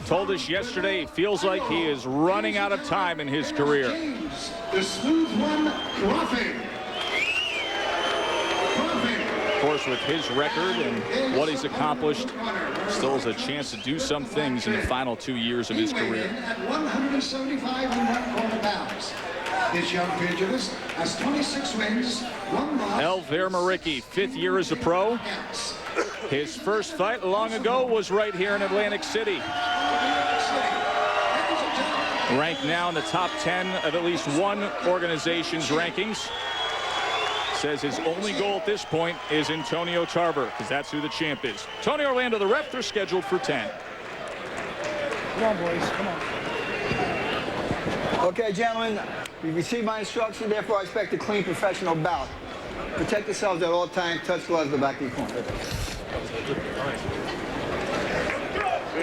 Told us yesterday he feels like he is running out of time in his career. The smooth one, Crawford. Of course, with his record and what he's accomplished, still has a chance to do some things in the final 2 years of his career. At 175 1/4 pounds. This young pugilist has 26 wins, 1 loss. ELVIR MURIQI, 5th year as a pro. His first fight long ago was right here in Atlantic City. Ranked now in the top 10 of at least one organization's rankings. Says his only goal at this point is Antonio Tarver, because that's who the champ is. Tony Orlando, the ref, they're scheduled for 10. Come on, boys, come on. Okay, gentlemen, you received my instruction, therefore I expect a clean professional bout. Protect yourselves at all times, touch gloves at the back of your corner.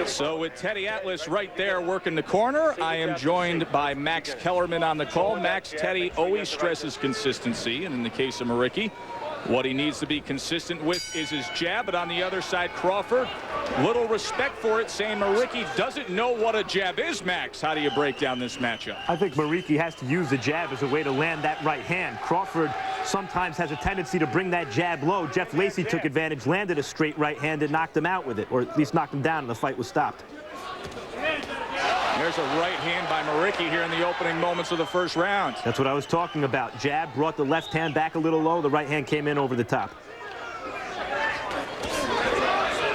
So with Teddy Atlas right there working the corner, I am joined by Max Kellerman on the call. Max, Teddy always stresses consistency, and in the case of MURIQI, what he needs to be consistent with is his jab. But on the other side, Crawford, little respect for it, saying MURIQI doesn't know what a jab is. Max, how do you break down this matchup? I think MURIQI has to use the jab as a way to land that right hand. Crawford sometimes has a tendency to bring that jab low. Jeff Lacey took advantage, landed a straight right hand and knocked him out with it, or at least knocked him down, and the fight was stopped. There's a right hand by MURIQI here in the opening moments of the first round. That's what I was talking about. Jab brought the left hand back a little low. The right hand came in over the top.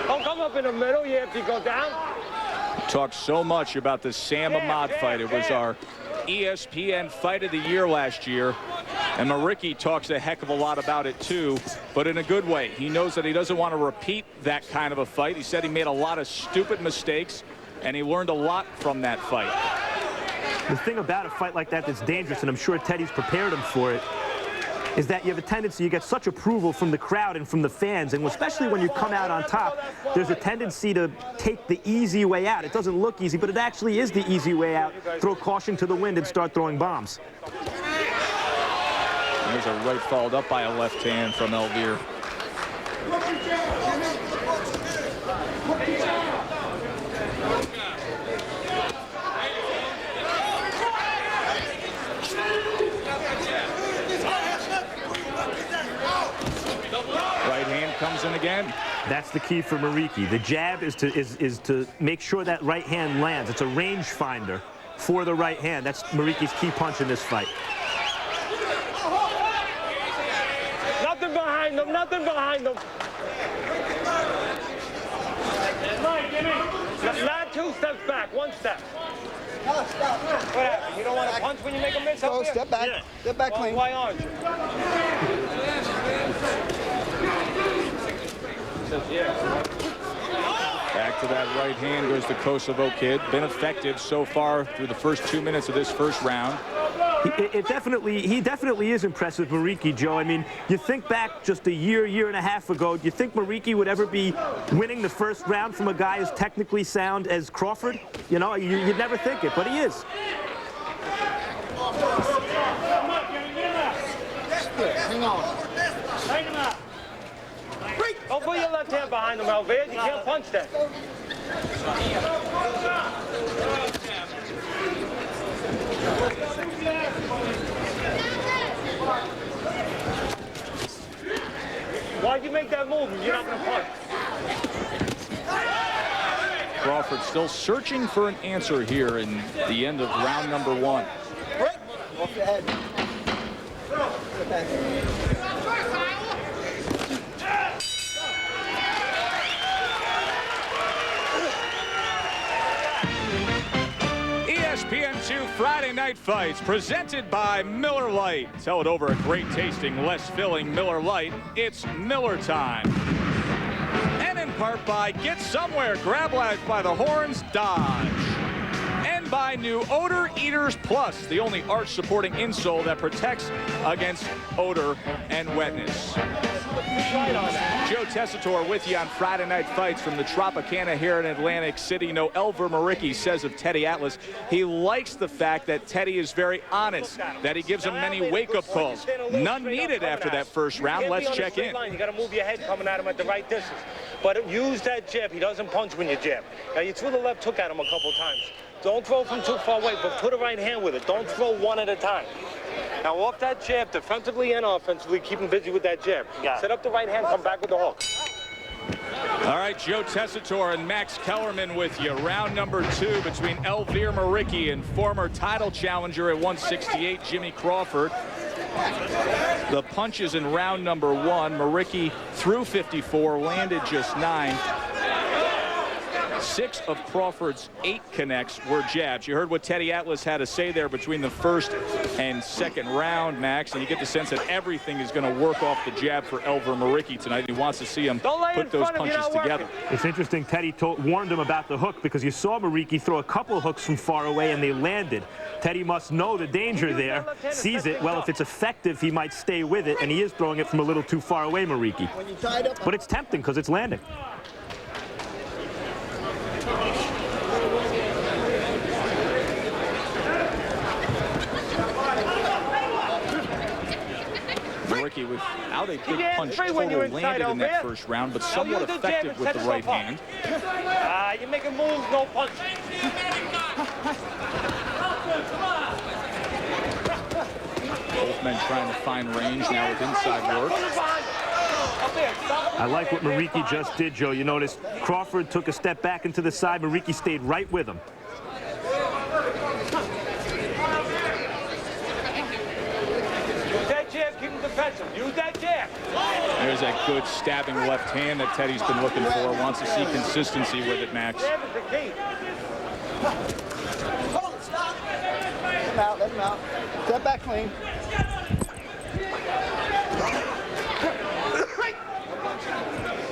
Don't come up in the middle. You have to go down. Talked so much about the Sam Ahmad fight. It was our ESPN Fight of the Year last year. And MURIQI talks a heck of a lot about it too, but in a good way. He knows that he doesn't want to repeat that kind of a fight. He said he made a lot of stupid mistakes, and he learned a lot from that fight. The thing about a fight like that that's dangerous, and I'm sure Teddy's prepared him for it, is that you have a tendency, you get such approval from the crowd and from the fans, and especially when you come out on top, there's a tendency to take the easy way out. It doesn't look easy, but it actually is the easy way out. Throw caution to the wind and start throwing bombs. There's a right followed up by a left hand from ELVIR. Right hand comes in again. That's the key for MURIQI. The jab is to make sure that right hand lands. It's a range finder for the right hand. That's MURIQI's key punch in this fight. Nothing behind them. Nothing behind them. Not 2 steps back. 1 step. Stop. What happened? You don't want to punch when you make a miss up Go, here? step back. Yeah. Step back Well, clean. why aren't you? Back to that right hand goes the Kosovo kid. Been effective so far through the first 2 minutes of this first round. He definitely is impressive, MURIQI, Joe. I mean, you think back just a year and a half ago, do you think MURIQI would ever be winning the first round from a guy as technically sound as Crawford? You know, you'd never think it, but he is. Hang on. Don't put your left hand behind them, ELVIR. You can't punch that. Why'd you make that move if you're not going to punch? Crawford still searching for an answer here in the end of round number 1. Off your head. Get back. ESPN2 Friday Night Fights presented by Miller Lite. Tell it over a great tasting, less filling Miller Lite. It's Miller time. And in part by Get Somewhere, grab life by the horns, Dodge. And by new Odor Eaters Plus, the only arch-supporting insole that protects against odor and wetness. Joe Tessitore with you on Friday Night Fights from the Tropicana here in Atlantic City. You know, ELVIR MURIQI says of Teddy Atlas, he likes the fact that Teddy is very honest, that he gives him many wake-up calls. None needed after that first round. Let's check in. You got to move your head coming at him at the right distance. But use that jab. He doesn't punch when you jab. Now, you threw the left hook at him a couple times. Don't throw from too far away, but put a right hand with it. Don't throw one at a time. Now, off that jab, defensively and offensively, keep him busy with that jab. Set up the right hand, come back with the hook. All right, Joe Tessitore and Max Kellerman with you. Round number 2 between ELVIR MURIQI and former title challenger at 168, Jimmy Crawford. The punches in round number 1. MURIQI threw 54, landed just 9. 6 of Crawford's 8 connects were jabs. You heard what Teddy Atlas had to say there between the first and second round, Max, and you get the sense that everything is going to work off the jab for ELVIR MURIQI tonight. He wants to see him put those punches together. It's interesting, Teddy warned him about the hook because you saw MURIQI throw a couple of hooks from far away and they landed. Teddy must know the danger there, sees it. Well, if it's effective, he might stay with it, and he is throwing it from a little too far away, MURIQI. But it's tempting because it's landing. MURIQI without a big punch total landed in that first round, but somewhat effective with the right hand. You're making moves, no punch. Both men trying to find range now with inside work. I like what MURIQI just did, Joe. You notice Crawford took a step back into the side. MURIQI stayed right with him. Use that jab. There's that good stabbing left hand that Teddy's been looking for. Wants to see consistency with it, Max. Jab is the key. Let him out. Step back clean.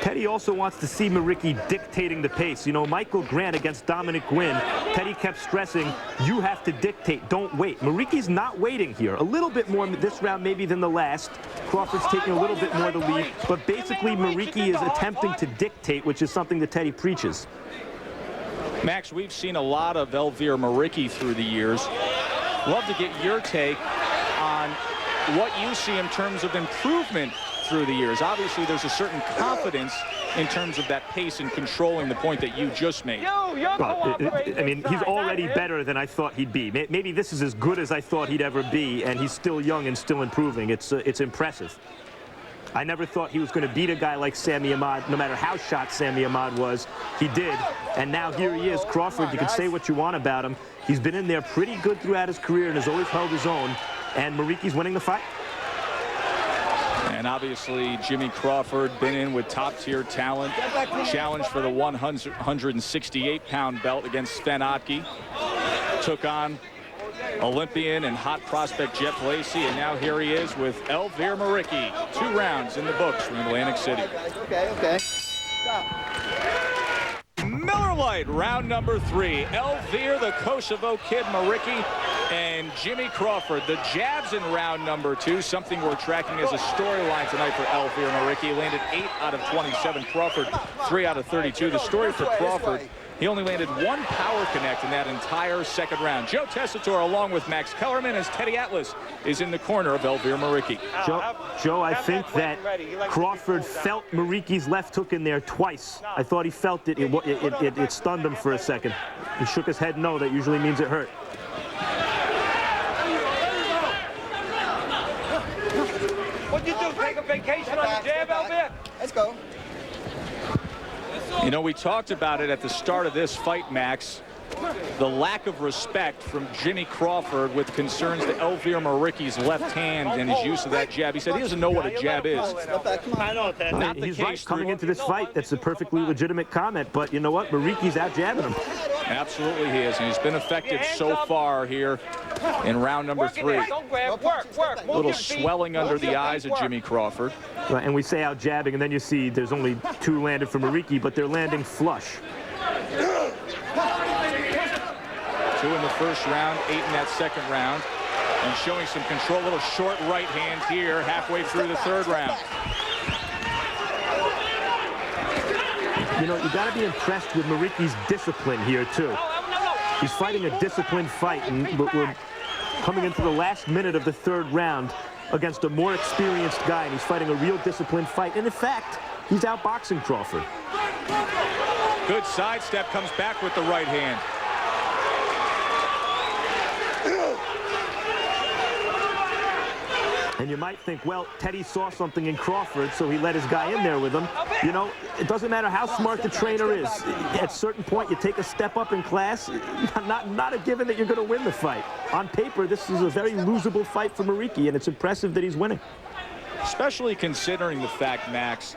Teddy also wants to see MURIQI dictating the pace. You know, Michael Grant against Dominic Gwynn, Teddy kept stressing, you have to dictate, don't wait. MURIQI's not waiting here. A little bit more this round maybe than the last. Crawford's taking a little bit more the lead, but basically MURIQI is attempting to dictate, which is something that Teddy preaches. Max, we've seen a lot of ELVIR MURIQI through the years. Love to get your take on what you see in terms of improvement through the years. Obviously, there's a certain confidence in terms of that pace and controlling the point that you just made. Well, I mean, he's already better than I thought he'd be. Maybe this is as good as I thought he'd ever be, and he's still young and still improving. It's impressive. I never thought he was going to beat a guy like Sami Ahmad, no matter how shot Sami Ahmad was. He did, and now here he is. Crawford, you can say what you want about him. He's been in there pretty good throughout his career and has always held his own, and MURIQI's winning the fight. And obviously, Jimmy Crawford been in with top-tier talent. Challenge for the 168-pound belt against Sven Otke. Took on Olympian and hot prospect Jeff Lacey, and now here he is with ELVIR MURIQI. 2 rounds in the books from Atlantic City. Okay. Stop. Miller Lite, round number 3. ELVIR, the Kosovo kid, MURIQI, and Jimmy Crawford. The jabs in round number 2, something we're tracking as a storyline tonight for ELVIR MURIQI. Landed 8 out of 27. Crawford, 3 out of 32. The story for Crawford, he only landed 1 power connect in that entire second round. Joe Tessitore along with Max Kellerman as Teddy Atlas is in the corner of ELVIR MURIQI. Joe, I think that Crawford felt MURIQI's left hook in there twice. I thought he felt it. It stunned him for a second. He shook his head no. That usually means it hurt. What'd you do, take a vacation on the jab, ELVIR? Let's go. You know, we talked about it at the start of this fight, Max. The lack of respect from Jimmy Crawford with concerns to ELVIR MURIQI's left hand and his use of that jab. He said he doesn't know what a jab is. He's right. Coming into this fight, that's a perfectly legitimate comment. But you know what? MURIQI's out jabbing him. Absolutely he is. And he's been effective so far here in round number 3. A little swelling under the eyes of Jimmy Crawford. Right, and we say out jabbing, and then you see there's only 2 landed for MURIQI, but they're landing flush. 2 in the first round, 8 in that second round. And showing some control, a little short right hand here halfway through the 3rd round. You know, you got to be impressed with MURIQI's discipline here, too. He's fighting a disciplined fight, and we're coming into the last minute of the 3rd round against a more experienced guy, and he's fighting a real disciplined fight. And in fact, he's outboxing Crawford. Good sidestep, comes back with the right hand. And you might think, well, Teddy saw something in Crawford, so he let his guy in there with him. You know, it doesn't matter how smart the trainer is. At a certain point, you take a step up in class. Not a given that you're going to win the fight. On paper, this is a very losable fight for MURIQI, and it's impressive that he's winning. Especially considering the fact, Max,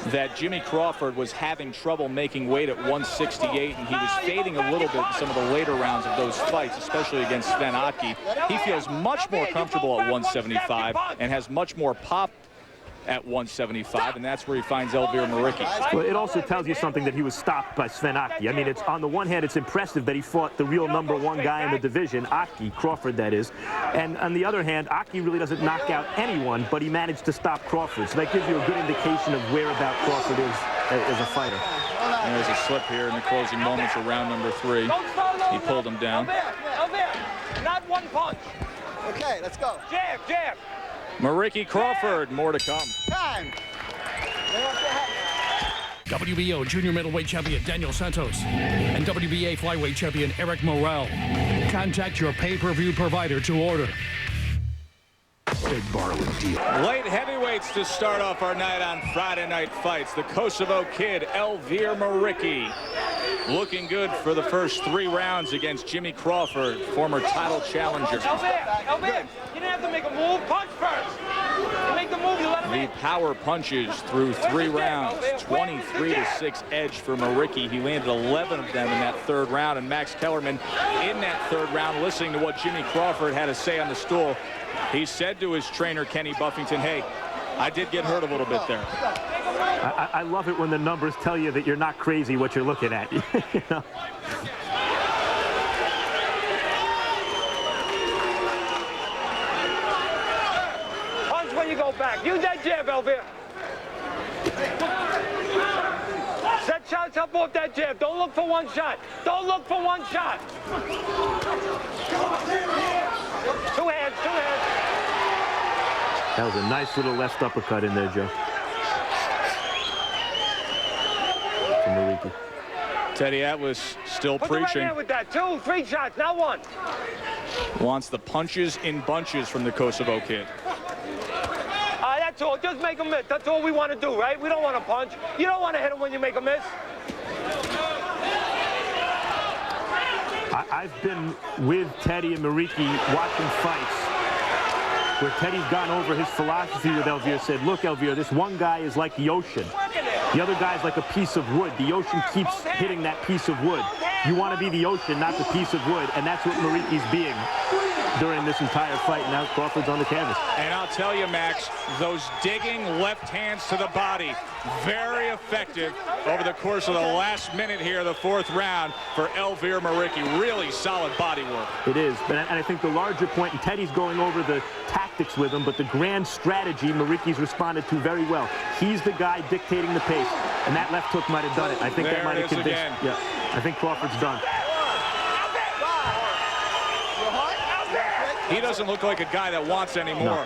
that Jimmy Crawford was having trouble making weight at 168, and he was fading a little bit in some of the later rounds of those fights, especially against Sven Otke. He feels much more comfortable at 175 and has much more pop at 175, and that's where he finds ELVIR MURIQI. Well, it also tells you something that he was stopped by Sven Otke. I mean, it's on the one hand, it's impressive that he fought the real #1 guy in the division, Otke, Crawford, that is. And on the other hand, Otke really doesn't knock out anyone, but he managed to stop Crawford. So that gives you a good indication of whereabout Crawford is as a fighter. And there's a slip here in the closing moments of round number 3. He pulled him down. Not one punch. Okay, let's go. Jab, jab. MURIQI Crawford, more to come. Time. WBO junior middleweight champion Daniel Santos and WBA flyweight champion Eric Morrell. Contact your pay-per-view provider to order. Big Barley deal. Light heavyweights to start off our night on Friday Night Fights. The Kosovo Kid, ELVIR MURIQI, looking good for the first 3 rounds against Jimmy Crawford, former title challenger. ELVIR, you didn't have to make a move. Punch first. You make the move, you let him The in. power punches through 3 rounds, 23-6 edge for MURIQI. He landed 11 of them in that 3rd round, and Max Kellerman in that 3rd round, listening to what Jimmy Crawford had to say on the stool. He said to his trainer, Kenny Buffington, hey, I did get hurt a little bit there. I love it when the numbers tell you that you're not crazy what you're looking at. You know? Punch when you go back. Use that jab, ELVIR. Set shots up off that jab. Don't look for one shot. Don't look for one shot. 2 hands, 2 hands. That was a nice little left uppercut in there, Joe. From MURIQI. Teddy Atlas still Put the right preaching. hand with that. 2, 3 shots, not 1. Wants the punches in bunches from the Kosovo Kid. That's all. Just make a miss. That's all we want to do, right? We don't want to punch. You don't want to hit him when you make a miss. I've been with Teddy and MURIQI watching fights where Teddy's gone over his philosophy with ELVIR, said, look, ELVIR, this one guy is like the ocean. The other guy's like a piece of wood. The ocean keeps hitting that piece of wood. You want to be the ocean, not the piece of wood, and that's what MURIQI's being during this entire fight. Now Crawford's on the canvas. And I'll tell you, Max, those digging left hands to the body, very effective over the course of the last minute here, the 4th round for ELVIR MURIQI. Really solid body work. It is, and I think the larger point, and Teddy's going over the tactics with him, but the grand strategy MURIQI's responded to very well. He's the guy dictating the pace, and that left hook might have done it. I think that might have convinced. Again. Yeah, I think Crawford's done. He doesn't look like a guy that wants any more. No.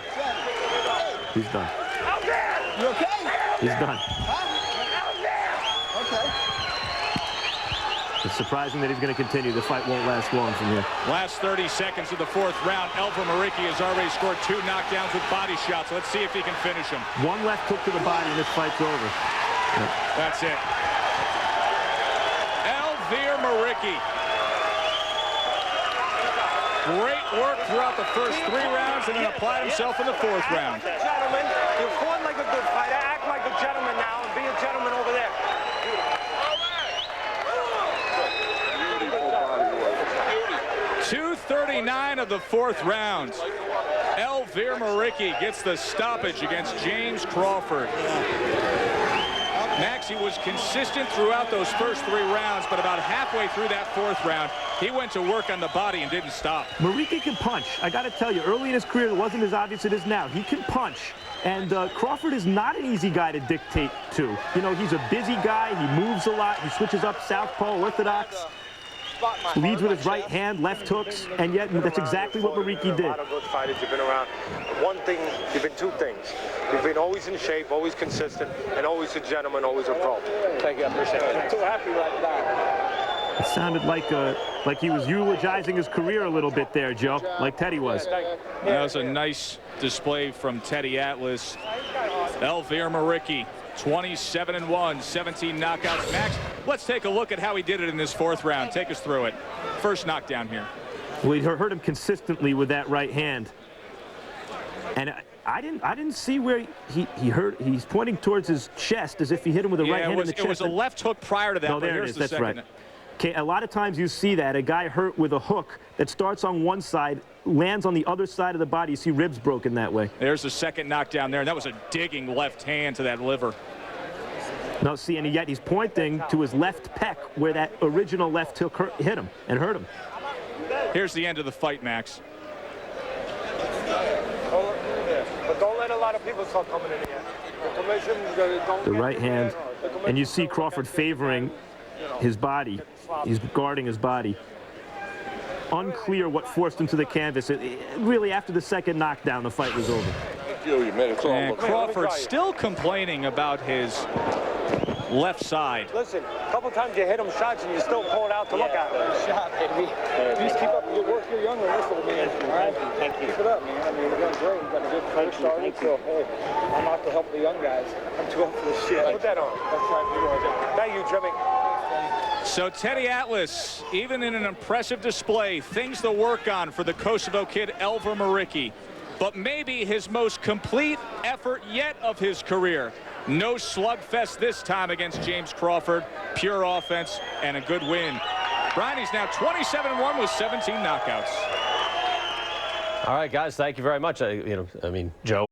He's done. You okay? He's done. Okay. It's surprising that he's going to continue. The fight won't last long from here. Last 30 seconds of the 4th round. ELVIR MURIQI has already scored 2 knockdowns with body shots. Let's see if he can finish them. 1 left hook to the body, and this fight's over. Yeah. That's it. ELVIR MURIQI. Great work throughout the first 3 rounds, and then applied himself in the 4th round. Gentlemen, you fought like a good fighter. Act like a gentleman now and be a gentleman over there. 2:39 of the 4th round. ELVIR MURIQI gets the stoppage against James Crawford. Max, he was consistent throughout those first 3 rounds, but about halfway through that 4th round, he went to work on the body and didn't stop. MURIQI can punch. I got to tell you, early in his career, it wasn't as obvious as it is now. He can punch. And Crawford is not an easy guy to dictate to. You know, he's a busy guy. He moves a lot. He switches up southpaw, orthodox. leads with his right hand, left hooks, and yet that's exactly what MURIQI did. A lot of good fighters. You've been around. One thing, you've been two things. You've been always in shape, always consistent, and always a gentleman, always a pro. Thank you, I appreciate it. I'm too happy right now. It sounded like he was eulogizing his career a little bit there, Joe, like Teddy was. That was a nice display from Teddy Atlas. ELVIR MURIQI, 27-1, 17 knockouts. Max, let's take a look at how he did it in this fourth round. Take us through it. First knockdown here. Well, he hurt him consistently with that right hand. And I didn't see where he hurt. He's pointing towards his chest as if he hit him with a right hand in the chest. It was a left hook prior to that. No, there it is. That's right. Okay, a lot of times you see that a guy hurt with a hook that starts on one side, lands on the other side of the body. You see ribs broken that way. There's the second knockdown there, and that was a digging left hand to that liver. No, see, and yet he's pointing to his left pec where that original left hook hit him and hurt him. Here's the end of the fight, Max. But don't let a lot of people start coming in here. The right hand, and you see Crawford favoring his body. He's guarding his body. Unclear what forced him to the canvas. Really, after the second knockdown, the fight was over. And Crawford still complaining about his left side. Listen, a couple times you hit him shots and you still pull it out to look at him. Shot, baby. Just keep up your work. You're younger than this little man. All right? Thank you. Keep it up, man. I mean, you're doing great. You've got a good career started. So, hey, I'm out to help the young guys. I'm too old for this shit. Put that on. That's right. Thank you, Jimmy. So Teddy Atlas, even in an impressive display, things to work on for the Kosovo kid ELVIR MURIQI. But maybe his most complete effort yet of his career. No slugfest this time against James Crawford. Pure offense and a good win. Brian, he's now 27-1 with 17 knockouts. All right, guys, thank you very much. Joe.